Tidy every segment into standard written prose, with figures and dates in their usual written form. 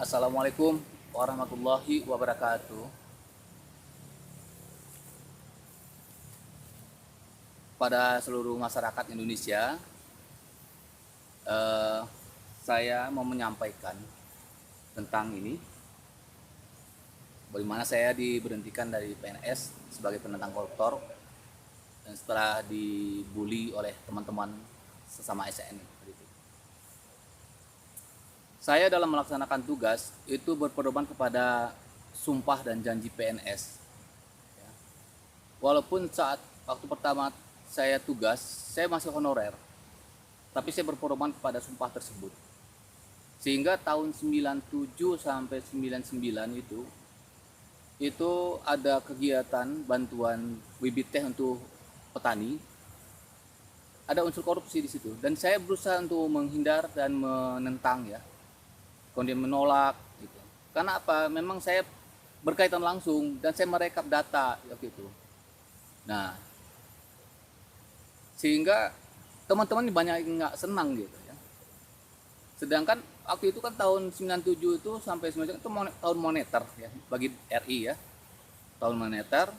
Assalamualaikum warahmatullahi wabarakatuh. Pada seluruh masyarakat Indonesia, eh, saya mau menyampaikan tentang ini. Bagaimana saya diberhentikan dari PNS sebagai penentang koruptor dan setelah dibully oleh teman-teman sesama SN. Saya dalam melaksanakan tugas itu berpedoman kepada sumpah dan janji PNS. Walaupun saat waktu pertama saya tugas, saya masih honorer, tapi saya berpedoman kepada sumpah tersebut. Sehingga tahun 97 sampai 99 itu ada kegiatan bantuan bibit teh untuk petani. Ada unsur korupsi di situ dan saya berusaha untuk menghindar dan menentang ya. Kemudian menolak gitu. Karena apa? Memang saya berkaitan langsung dan saya merekap data waktu itu. Nah, sehingga teman-teman banyak yang nggak senang gitu ya. Sedangkan waktu itu kan tahun 97 itu sampai 99 itu tahun moneter ya bagi RI ya. Tahun moneter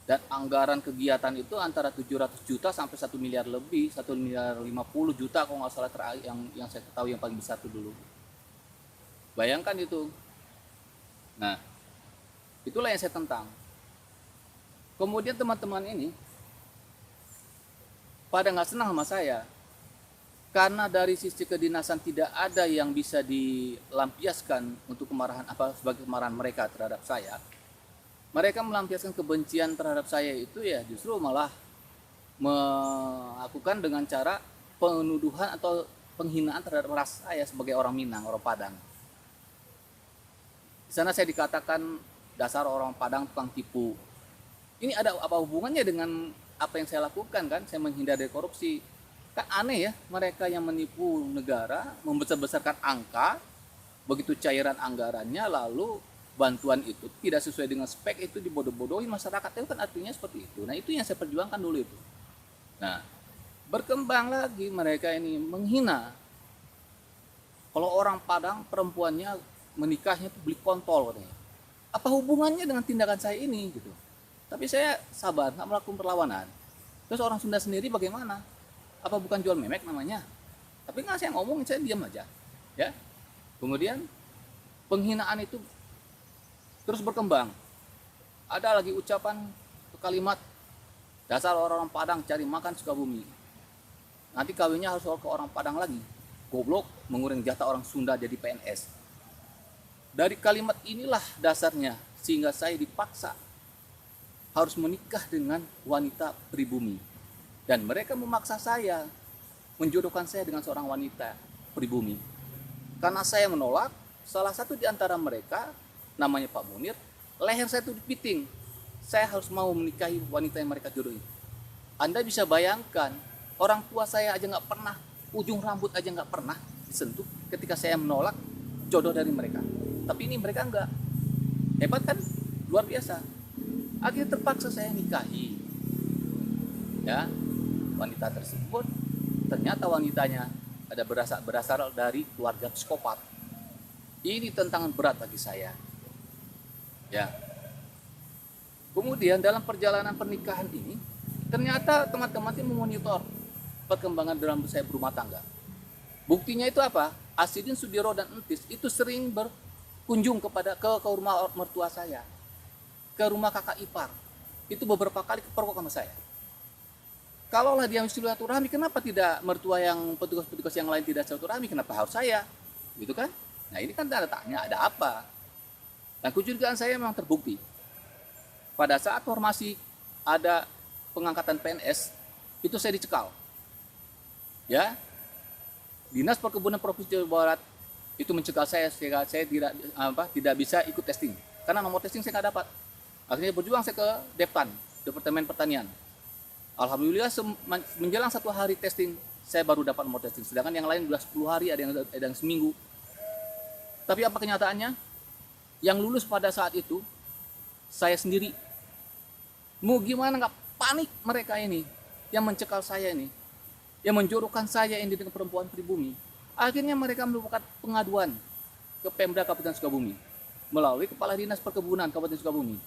dan anggaran kegiatan itu antara 700 juta sampai 1 miliar lebih, 1 miliar 50 juta kalau nggak salah terakhir yang saya ketahui yang paling besar itu dulu. Bayangkan itu. Nah, itulah yang saya tentang. Kemudian teman-teman ini pada nggak senang sama saya karena dari sisi kedinasan tidak ada yang bisa dilampiaskan untuk kemarahan sebagai kemarahan mereka terhadap saya. Mereka melampiaskan kebencian terhadap saya itu ya justru malah melakukan dengan cara penuduhan atau penghinaan terhadap ras saya sebagai orang Minang, orang Padang. Di sana saya dikatakan dasar orang Padang tukang tipu. Ini ada apa hubungannya dengan apa yang saya lakukan kan? Saya menghindar dari korupsi. Kan aneh ya, mereka yang menipu negara, membesar-besarkan angka, begitu cairan anggarannya, lalu bantuan itu tidak sesuai dengan spek itu dibodoh-bodohi masyarakat. Itu kan artinya seperti itu. Nah itu yang saya perjuangkan dulu itu. Nah berkembang lagi mereka ini menghina. Kalau orang Padang perempuannya menikahnya itu beli kontol katanya. Apa hubungannya dengan tindakan saya ini gitu. Tapi saya sabar, nggak melakukan perlawanan. Terus orang Sunda sendiri bagaimana? Apa bukan jual memek namanya? Tapi nggak saya ngomong, saya diam aja. Ya. Kemudian penghinaan itu terus berkembang. Ada lagi ucapan kalimat dasar orang Padang cari makan Sukabumi. Nanti kawinnya harus ke orang Padang lagi. Goblok, mengurangi jatah orang Sunda jadi PNS. Dari kalimat inilah dasarnya sehingga saya dipaksa harus menikah dengan wanita pribumi. Dan mereka memaksa saya, menjodohkan saya dengan seorang wanita pribumi. Karena saya menolak, salah satu di antara mereka, namanya Pak Munir, leher saya itu dipiting. Saya harus mau menikahi wanita yang mereka jodohin. Anda bisa bayangkan, orang tua saya aja nggak pernah, ujung rambut aja nggak pernah disentuh ketika saya menolak jodoh dari mereka. Tapi ini mereka enggak. Hebat kan? Luar biasa. Akhirnya terpaksa saya nikahi. Ya, wanita tersebut ternyata wanitanya ada berasal dari keluarga psikopat. Ini tantangan berat bagi saya. Ya. Kemudian dalam perjalanan pernikahan ini, ternyata teman-teman itu memonitor perkembangan dalam saya berumah tangga. Buktinya itu apa? Asidin Sudiro dan Entis itu sering berkunjung ke rumah mertua saya, ke rumah kakak ipar. Itu beberapa kali kepergok sama saya. Kalaulah dia silaturahmi, kenapa tidak mertua yang petugas-petugas yang lain tidak silaturahmi? Kenapa harus saya? Gitu kan? Nah ini kan tanda tanya, ada apa? Dan kecurigaan saya memang terbukti. Pada saat formasi ada pengangkatan PNS, itu saya dicekal. Ya, Dinas Perkebunan Provinsi Jawa Barat itu mencegah saya sehingga saya tidak bisa ikut testing. Karena nomor testing saya nggak dapat. Akhirnya berjuang saya ke Deptan, Departemen Pertanian. Alhamdulillah menjelang 1 hari testing, saya baru dapat nomor testing. Sedangkan yang lain sudah 10 hari, ada yang seminggu. Tapi apa kenyataannya? Yang lulus pada saat itu, saya sendiri. Mau gimana nggak panik mereka ini, yang mencekal saya ini, yang menjodohkan saya ini dengan perempuan pribumi. Akhirnya mereka melakukan pengaduan ke Pemda Kabupaten Sukabumi melalui Kepala Dinas Perkebunan Kabupaten Sukabumi.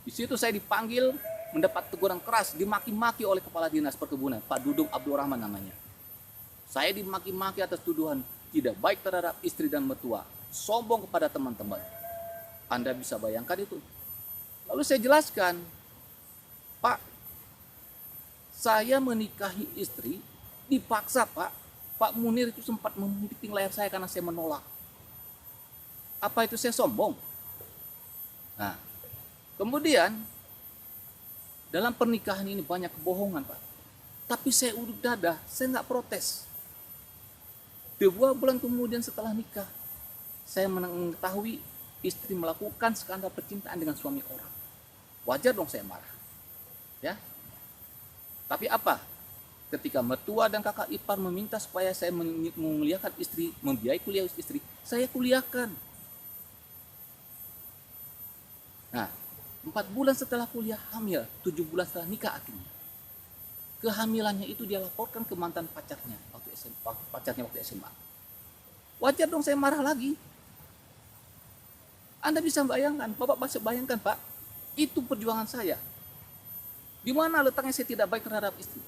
Di situ saya dipanggil, mendapat teguran keras, dimaki-maki oleh Kepala Dinas Perkebunan, Pak Dudung Abdul Rahman namanya. Saya dimaki-maki atas tuduhan tidak baik terhadap istri dan mertua, sombong kepada teman-teman. Anda bisa bayangkan itu. Lalu saya jelaskan, Pak, saya menikahi istri dipaksa, Pak. Pak Munir itu sempat membiting leher saya karena saya menolak. Apa itu saya sombong? Nah, kemudian dalam pernikahan ini banyak kebohongan, Pak. Tapi saya urut dada, saya nggak protes. 2 bulan kemudian setelah nikah, saya mengetahui istri melakukan skandal percintaan dengan suami orang. Wajar dong saya marah. Ya. Tapi apa? Ketika mertua dan kakak ipar meminta supaya saya memuliakan istri, membiayai kuliah istri, saya kuliahkan. Nah, 4 bulan setelah kuliah hamil, 7 bulan setelah nikah akhirnya. Kehamilannya itu dia laporkan ke mantan pacarnya waktu SMA. Wajar dong saya marah lagi. Anda bisa bayangkan, Bapak bisa bayangkan, Pak, itu perjuangan saya. Di mana letaknya saya tidak baik terhadap istri,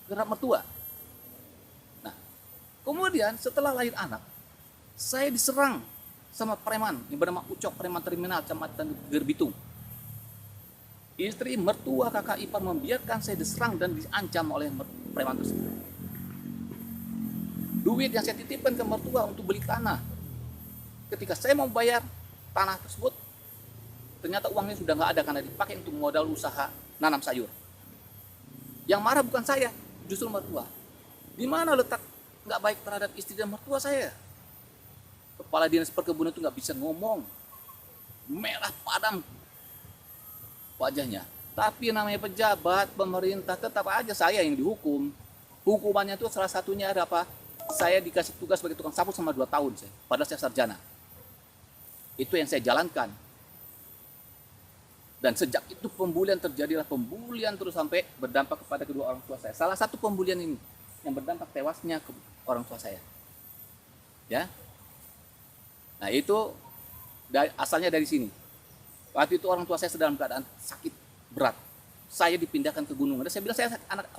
terhadap mertua. Nah, kemudian setelah lahir anak, saya diserang sama preman yang bernama Ucok, preman terminal Kecamatan Gerbitung. Istri, mertua, kakak ipar membiarkan saya diserang dan diancam oleh preman tersebut. Duit yang saya titipkan ke mertua untuk beli tanah, ketika saya mau bayar tanah tersebut, ternyata uangnya sudah nggak ada karena dipakai untuk modal usaha nanam sayur. Yang marah bukan saya, justru mertua. Di mana letak nggak baik terhadap istri dan mertua saya? Kepala Dinas Perkebunan itu nggak bisa ngomong, merah padam wajahnya. Tapi namanya pejabat pemerintah, tetap aja saya yang dihukum. Hukumannya itu salah satunya ada apa? Saya dikasih tugas sebagai tukang sapu sama 2 tahun saya, padahal saya sarjana. Itu yang saya jalankan. Dan sejak itu terjadilah pembulian terus sampai berdampak kepada kedua orang tua saya. Salah satu pembulian ini yang berdampak tewasnya ke orang tua saya. Ya. Nah, itu asalnya dari sini. Waktu itu orang tua saya sedang keadaan sakit berat. Saya dipindahkan ke gunung. Dan saya bilang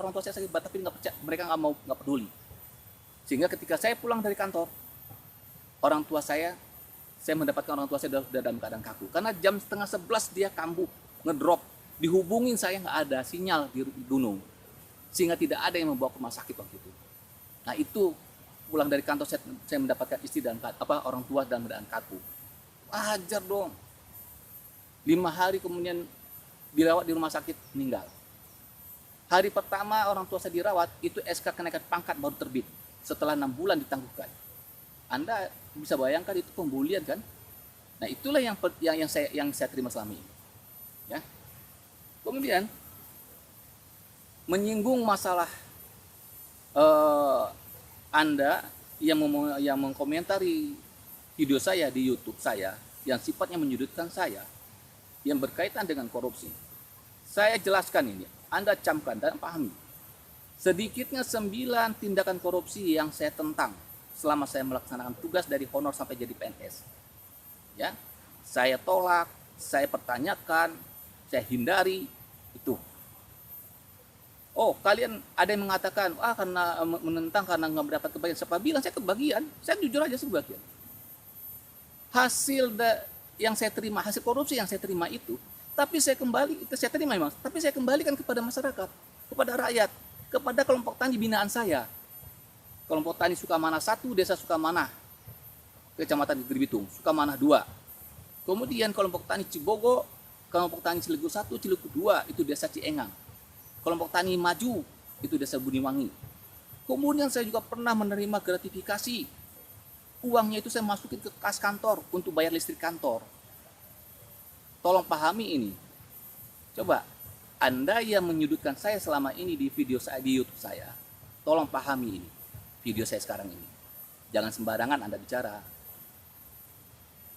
orang tua saya sakit berat, tapi mereka nggak peduli. Sehingga ketika saya pulang dari kantor, saya mendapatkan orang tua saya sudah dalam keadaan kaku. Karena jam 10:30 dia kambuh, ngedrop. Dihubungin saya nggak ada sinyal di gunung. Sehingga tidak ada yang membawa ke rumah sakit waktu itu. Nah, itu pulang dari kantor saya mendapatkan istri dan orang tua dalam keadaan kaku. Wajar dong. 5 hari kemudian dirawat di rumah sakit, meninggal. Hari pertama orang tua saya dirawat, itu SK kenaikan pangkat baru terbit. Setelah 6 bulan ditangguhkan. Anda bisa bayangkan itu pembulian kan? Nah, itulah yang saya terima selama ini. Ya. Kemudian menyinggung masalah Anda yang mengkomentari video saya di YouTube saya yang sifatnya menyudutkan saya, yang berkaitan dengan korupsi. Saya jelaskan ini, Anda camkan dan pahami. Sedikitnya 9 tindakan korupsi yang saya tentang selama saya melaksanakan tugas dari honor sampai jadi PNS. Ya, saya tolak, saya pertanyakan, saya hindari itu. Oh, kalian ada yang mengatakan, karena menentang karena nggak mendapat kebahagiaan. Siapa bilang saya kebahagiaan? Saya jujur aja kebahagiaan. Yang saya terima, hasil korupsi yang saya terima itu, tapi saya terima memang, tapi saya kembalikan kepada masyarakat, kepada rakyat, kepada kelompok tani binaan saya. Kelompok tani Sukamana 1, Desa Sukamana, Kecamatan Gerbitung, Sukamana 2. Kemudian kelompok tani Cibogo, kelompok tani Cilegur 1, Cilegur 2, itu Desa Ciengang. Kelompok tani Maju, itu Desa Buniwangi. Kemudian saya juga pernah menerima gratifikasi. Uangnya itu saya masukin ke kas kantor untuk bayar listrik kantor. Tolong pahami ini. Coba, Anda yang menyudutkan saya selama ini di video saya di YouTube saya, tolong pahami ini. Video saya sekarang ini. Jangan sembarangan Anda bicara.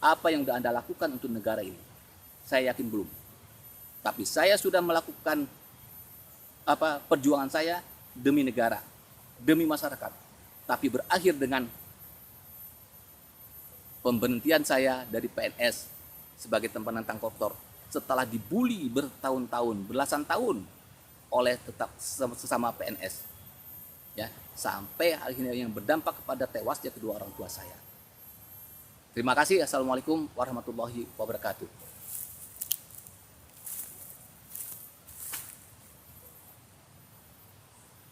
Apa yang sudah Anda lakukan untuk negara ini? Saya yakin belum. Tapi saya sudah melakukan perjuangan saya demi negara, demi masyarakat. Tapi berakhir dengan pemberhentian saya dari PNS sebagai pemberantasan koruptor setelah dibully bertahun-tahun, belasan tahun oleh tetap sesama PNS, ya, sampai akhirnya yang berdampak kepada tewasnya kedua orang tua saya. Terima kasih. Assalamualaikum warahmatullahi wabarakatuh.